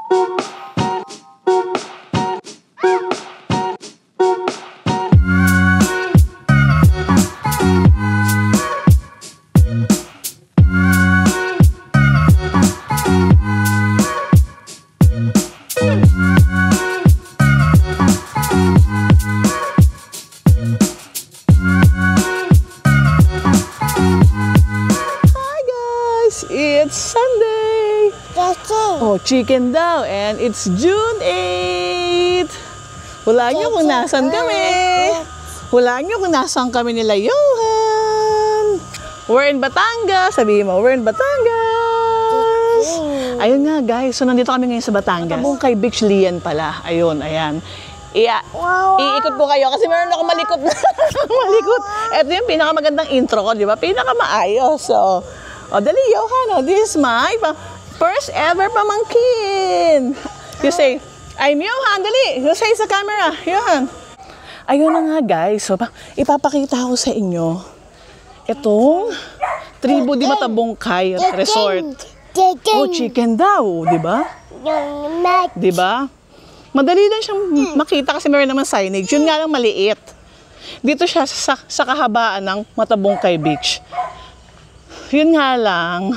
It's Sunday! Oh, chicken daw. And it's June 8! Hulaan nyo kung nasan kami. Hulaan nyo kung nasan kami nila Johan. We're in Batangas. Sabihin mo, we're in Batangas. Ayun nga guys, so nandito kami ngayon sa Batangas. Bungkay Beach Lian pala. Ayun, ayan. Iikot ko kayo kasi meron ako malikot na. Malikot. Ito yung pinakamagandang intro ko, di ba? Pinakamaayos. So, dali, Johan, this is my first ever pamangkin. You say, I'm Johan, dali. You say sa camera, Johan. Ayun na nga guys, so ipapakita ko sa inyo itong Tribo di Matabungkay Resort. Oh, chicken daw, di ba? Di ba? Madali lang siyang makita kasi meron naman signage. Yun nga lang maliit. Dito siya sa kahabaan ng Matabungkay Beach. Yun nga lang,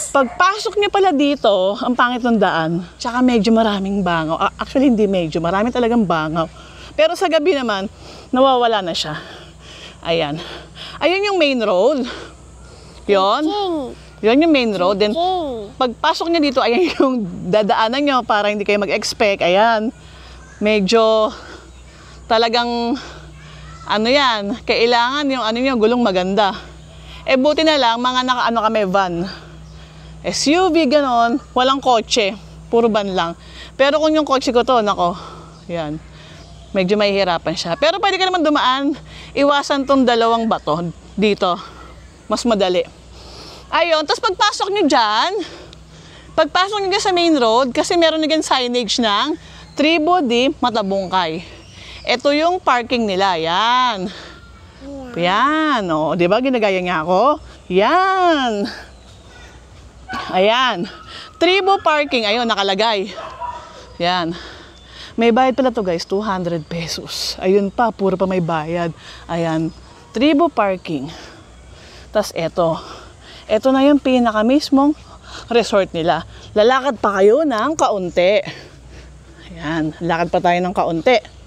pagpasok niya pala dito, ang pangit ng daan, tsaka medyo maraming bangaw. Actually, hindi medyo, marami talagang bangaw. Pero sa gabi naman, nawawala na siya. Ayan. Ayun yung main road. Yun. Yun yung main road. Then, pagpasok niya dito, ayan yung dadaanan nyo para hindi kayo mag-expect. Ayan. Medyo talagang, ano yan, kailangan yung gulong maganda. Buti na lang, mga kami, van. SUV, ganon. Walang kotse. Puro van lang. Pero kung yung kotse ko to, nako, yan. Medyo mahihirapan siya. Pero pwede ka naman dumaan. Iwasan tong dalawang bato dito. Mas madali. Ayun. Tapos pagpasok nyo dyan, sa main road, kasi meron na signage ng Tribo di Matabungkay. Ito yung parking nila. Yan. Yan, o. Di ba? Ginagaya niya ako. Yan. Ayan. Tribo parking. Ayun, nakalagay. Yan. May bayad pala to guys, 200 pesos. Ayun pa, puro pa may bayad. Ayan. Tribo parking. Tapos eto. Eto na yung pinaka mismong resort nila. Lalakad pa kayo ng kaunti. Ayan. Lakad pa tayo ng kaunti.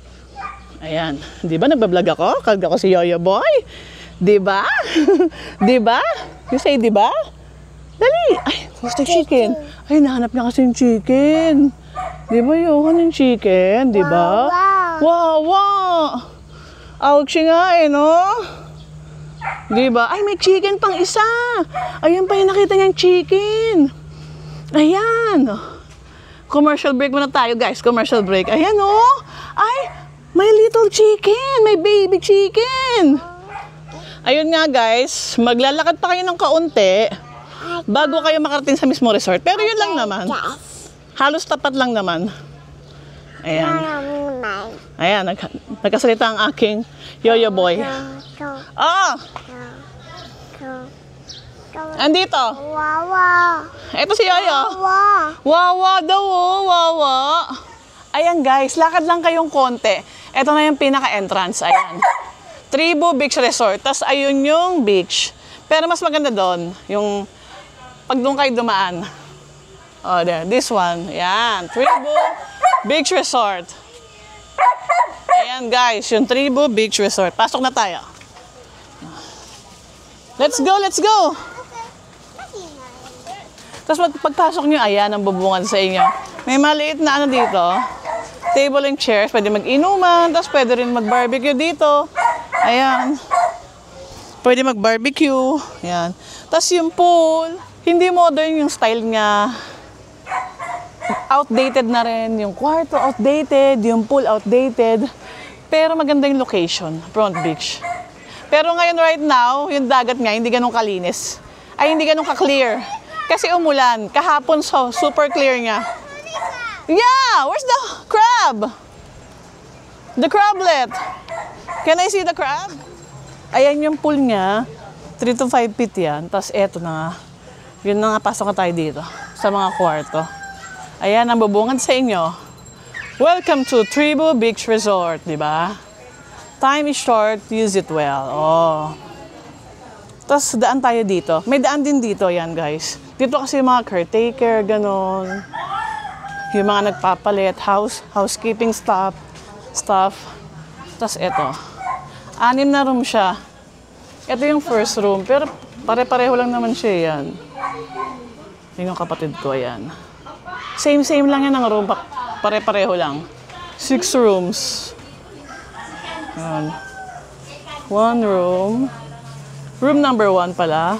Ayan. Di ba nagbablog ako? Kag ako si Yoyo Boy. Di ba? Di ba? You say di ba? Dali. Ay, where's the chicken? Ay, nahanap niya kasi yung chicken. Di ba Johan yung chicken? Di ba? Wow, wow. Ouch nga no? Di ba? Ay, may chicken pang isa. Ayun pa yung nakita niyang chicken. Ayan. Commercial break muna tayo guys. Commercial break. Ayan Ay, may little chicken! May baby chicken! Ayun nga guys, maglalakad pa kayo ng kaunti bago kayo makarating sa mismo resort. Pero yun lang naman. Halos tapat lang naman. Ayan. Ayan, nagkasalita ang aking Yoyo Boy. Oh! Andito. Wawa. Ito si Yoyo. Wawa daw wawa. Ayan guys, lakad lang kayong konti. Ito na yung pinaka-entrance, ayan. Tribo Beach Resort. Tapos ayun yung beach. Pero mas maganda doon, yung pag doon kayo dumaan. Oh, there, this one. Ayan, Tribo Beach Resort. Ayan guys, yung Tribo Beach Resort. Pasok na tayo. Let's go, let's go! Tapos pagpasok nyo, ayan ang bubungan sa inyo. May maliit na ano dito. Table and chairs, pwede mag-inuman, tapos pwede rin mag-barbecue dito. Ayan. Pwede mag-barbecue. Ayan. Tapos yung pool, hindi modern yung style niya. Outdated na rin. Yung kwarto, outdated. Yung pool, outdated. Pero maganda yung location, Front Beach. Pero ngayon right now, yung dagat nga, hindi ganun kalinis. Ay, hindi ganun ka-clear. Kasi umulan. Kahapon, so, super clear niya. Yeah! Where's the crab? The crablet. Can I see the crab? Ayan yung pool niya. 3 to 5 feet yan. Tapos eto na nga. Yun na nga, pasok na tayo dito. Sa mga kwarto. Ayan ang bubungad sa inyo. Welcome to Tribu Beach Resort, di ba? Time is short, use it well. Oh. Tapos daan tayo dito. May daan din dito, yan guys. Dito kasi yung mga caretaker, ganon. Yung mga nagpapalit, housekeeping stuff. Tapos eto. 6 na room siya. Ito yung first room, pero pare-pareho lang naman siya yan. Yung kapatid ko, yan. Same lang yan ang room, pare-pareho lang. 6 rooms. Yan. 1 room. Room number 1 pala.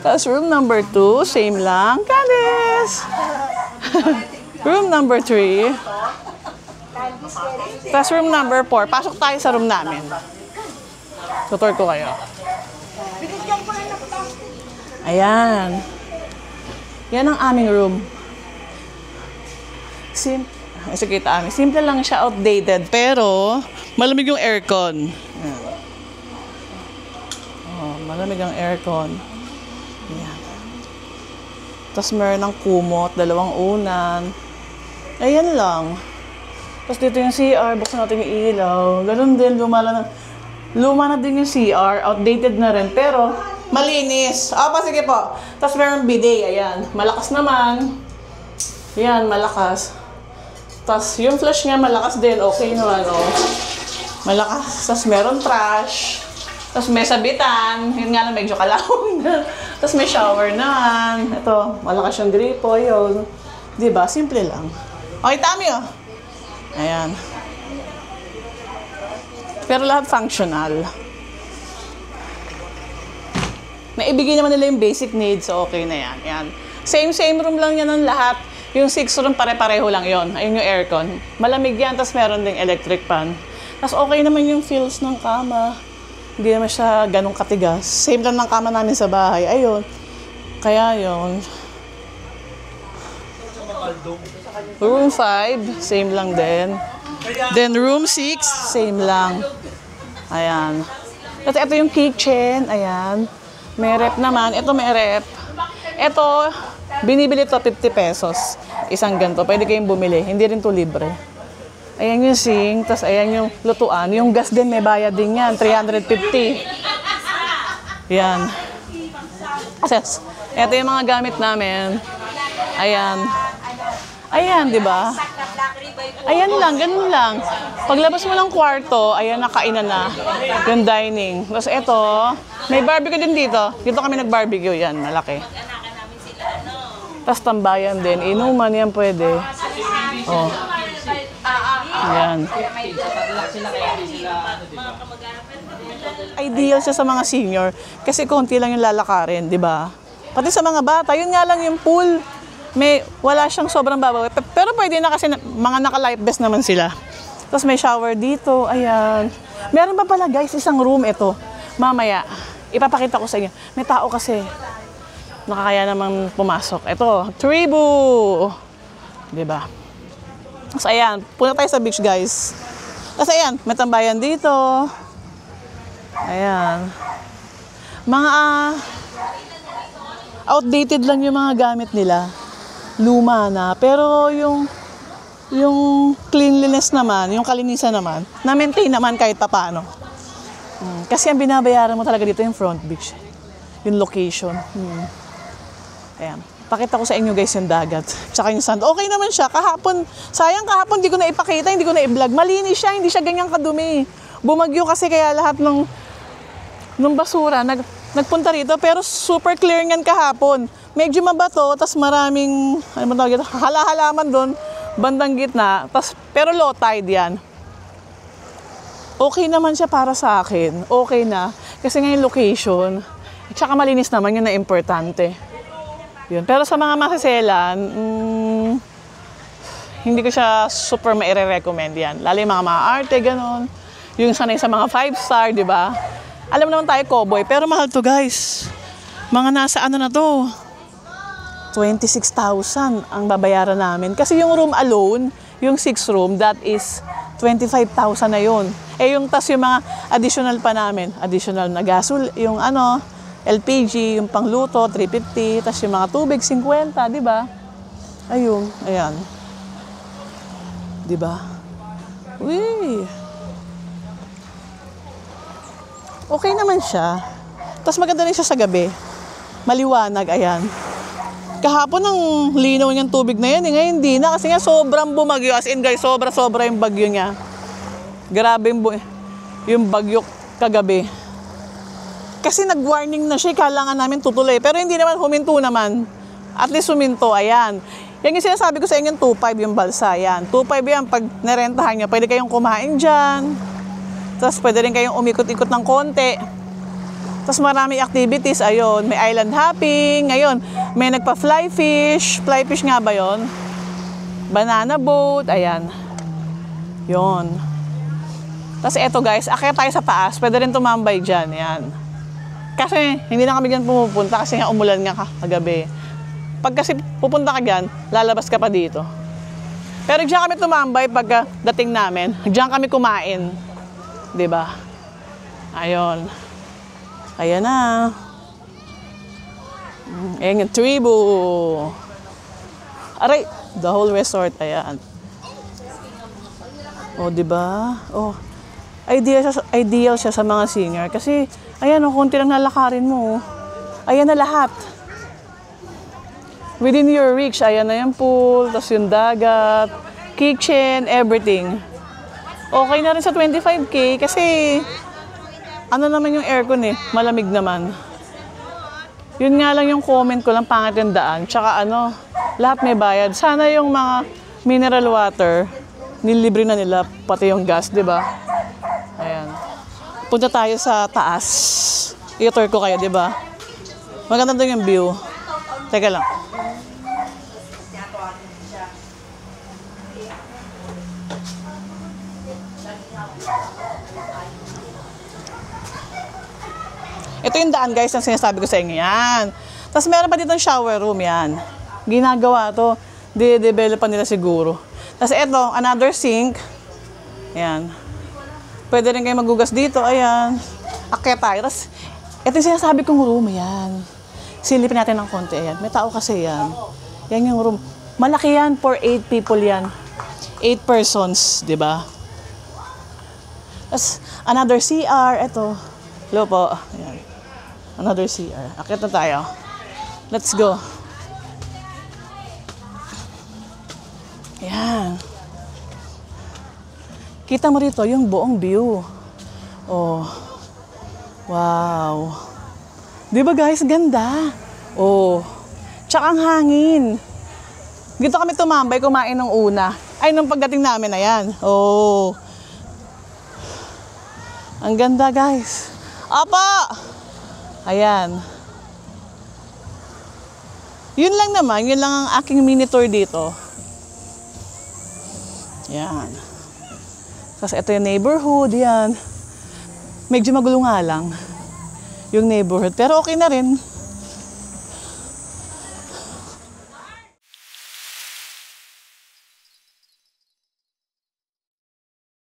Tapos room number 2, same lang. Candice! Room number 3. Tapos room number 4. Pasok tayo sa room namin. Tutor ko kayo. Ayan. Yan ang aming room. Simple lang siya, outdated. Pero, malamig yung aircon. Ayan. Oh, malamig ang aircon. Ayan. Tapos meron ng kumot, 2 unan. Ayan lang. Tapos dito yung CR, buksan natin yung ilaw. Ganun din, luma na din yung CR. Outdated na rin, pero malinis. Sige po. Tapos meron bidet, ayan. Malakas naman. Ayan, malakas. Tapos yung flush niya malakas din, okay naman, oh. Malakas. Tapos meron trash. Tapos may sabitan. Yun nga lang, medyo kalawang na. Tapos may shower naman. Ito, malakas yung gripo, yun. Diba? Simple lang. Okay, Tami, oh. Ayan. Pero lahat functional. Naibigay naman nila yung basic needs, so okay na yan. Ayan. Same room lang yan ng lahat. Yung 6 room, pare-pareho lang yon. Ayun yung aircon. Malamig yan, tapos meron ding electric fan. Tapos okay naman yung feels ng kama. Hindi naman siya ganong katigas. Same lang ng kama namin sa bahay. Ayun. Kaya yun. Room 5, same lang din. Then room 6, same lang. Ayan. At ito yung kitchen. Ayan. May rep naman. Ito may rep. Ito, binibili to 50 pesos. Isang ganito. Pwede kayong bumili. Hindi rin to libre. Ayan yung sink. Tapos ayan yung lutuan. Yung gas din may bayad din yan. 350. Ayan. Yes. Ito yung mga gamit namin. Ayan. Ayan, di ba? Ayan lang, ganun lang. Paglabas mo ng kwarto, ayan, nakainan na. Yung dining. Tapos ito, may barbecue din dito. Dito kami nag-barbecue, yan, malaki. Tapos tambayan din. Inuman, yan pwede. Oh. Ayan. Ideal siya sa mga senior. Kasi konti lang yung lalakarin, di ba? Pati sa mga bata, yun nga lang yung pool. Wala siyang sobrang babaw. Pero pwede na kasi mga naka-life vest naman sila. Tapos may shower dito. Ayan. Meron pa pala guys, isang room ito. Mamaya, ipapakita ko sa inyo. May tao kasi. Nakakaya naman pumasok. Ito, Tribu. Diba? Tapos ayan, punta tayo sa beach guys. Tapos ayan, may tambayan dito. Ayan. Mga outdated lang yung mga gamit nila. Luma na. Pero yung cleanliness naman, yung kalinisan naman, na-maintain naman kahit papaano. Kasi ang binabayaran mo talaga dito yung front beach. Yung location. Ayan. Pakita ko sa inyo guys yung dagat. Tsaka yung sand. Okay naman siya. Kahapon, sayang kahapon, hindi ko na ipakita, hindi ko na i-vlog. Malinis siya, hindi siya ganyan kadumi. Bumagyo kasi kaya lahat ng basura nagpunta rito. Pero super clear ngan kahapon. Medyo mabato, tas maraming hala-halaman doon, bandang gitna, pero low tide yan. Okay naman siya para sa akin. Okay na. Kasi ngayon location, at saka malinis naman, yun na importante. Yun. Pero sa mga masaselan, hindi ko siya super maire-recommend yan. Lalo yung mga maarte, gano'n. Yung sanay sa mga 5-star, di ba? Alam naman tayo, cowboy, pero mahal to guys. Mga nasa ano na to, 26,000 ang babayaran namin. Kasi yung room alone, yung 6 room, that is 25,000 na yun. Yung tas yung mga additional pa namin, additional na gasol, yung LPG, yung pangluto, 350, tas yung mga tubig, 50, di ba? Ayun, ayan. Diba? Uy! Okay naman siya. Tapos maganda rin siya sa gabi. Maliwanag, ayan. Kahapon ang linaw niyang tubig na yan. Ngayon hindi na kasi nga sobrang bumagyo. As in guys, sobra-sobra yung bagyo niya. Grabe yung bagyo kagabi. Kasi nag-warning na siya. Kailangan namin tutuloy. Pero hindi naman huminto naman. At least huminto, ayan. Yan yung sinasabi ko sa inyo, 2.5 yung balsa. Yan. 2.5 yan. Pag narentahan nyo, pwede kayong kumain dyan. Tapos pwede rin kayong umikot-ikot ng konti. Tapos marami activities. Ayun, may island hopping. Ngayon, may nagpa-fly fish. Fly fish nga ba yon? Banana boat. Ayan. Yon. Tapos eto guys, akyat tayo sa taas. Pwede rin tumambay dyan. Yan. Kasi hindi na kami dyan pumupunta kasi nga umulan nga kagabi. Pag kasi pupunta ka dyan, lalabas ka pa dito. Pero diyan kami tumambay pagka dating namin. Diyan kami kumain. 'Di ba? Ayun. Ayan na. Ayan yung tribu. Aray, the whole resort. Ayan. O, 'di ba? Oh. Ideal siya sa mga senior kasi ayan, konti lang lalakarin mo. Ayan na lahat. Within your reach, ayan na yung pool, tapos yung dagat, kitchen, everything. Okay na rin sa 25K kasi ano naman yung aircon malamig naman. Yun nga lang yung comment ko lang, pangit yung daan. Tsaka lahat may bayad. Sana yung mga mineral water, nilibre na nila, pati yung gas, di ba? Ayan. Punta tayo sa taas. I-tour ko kayo, di ba? Maganda doon yung view. Teka lang. Ito yung daan guys, ang sinasabi ko sa inyo yan. Tapos meron pa dito ng shower room yan. Ginagawa to. De-develop pa nila siguro. Tapos ito, another sink. Ayan. Pwede rin kayo magugas dito. Ayan. Akyat tayo. Tapos ito yung sinasabi kong room. Ayan. Silipin natin ng konti. Ayan. May tao kasi yan. Yan yung room. Malaki yan for 8 people yan. 8 persons. Diba? Tapos another CR. Ito. Hello po. Ayan. Another CR. Akyat na tayo. Let's go. Ayan. Kita mo rito yung buong view. Oh. Wow. Di ba guys? Ganda. Oh. Tsaka ang hangin. Dito kami tumambay, kumain ng una. Ay, nung pagdating namin, ayan. Oh. Ang ganda guys. Apa! Ayan. Yun lang naman, yun lang ang aking mini tour dito. Ayan. Tapos ito yung neighborhood, yan. Medyo magulo nga lang yung neighborhood. Pero okay na rin.